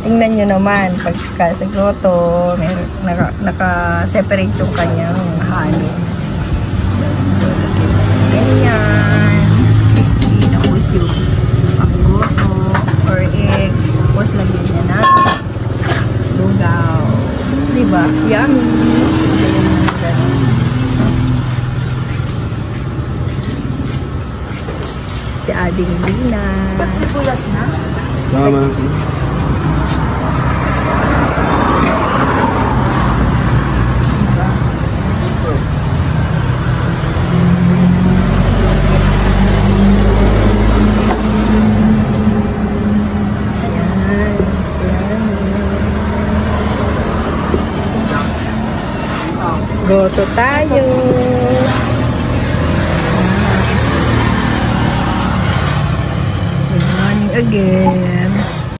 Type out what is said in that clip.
Tingnan nyo naman, pagka sa grotto, naka-separate yung kanyang halin. So, ganyan. Crispy, tapos yung pang-grotto or egg. Tapos lagyan niya na lugaw. Diba? Yummy! Si Ading Lina. Pagsipulas na? Tama. Goto tayo. Good morning again.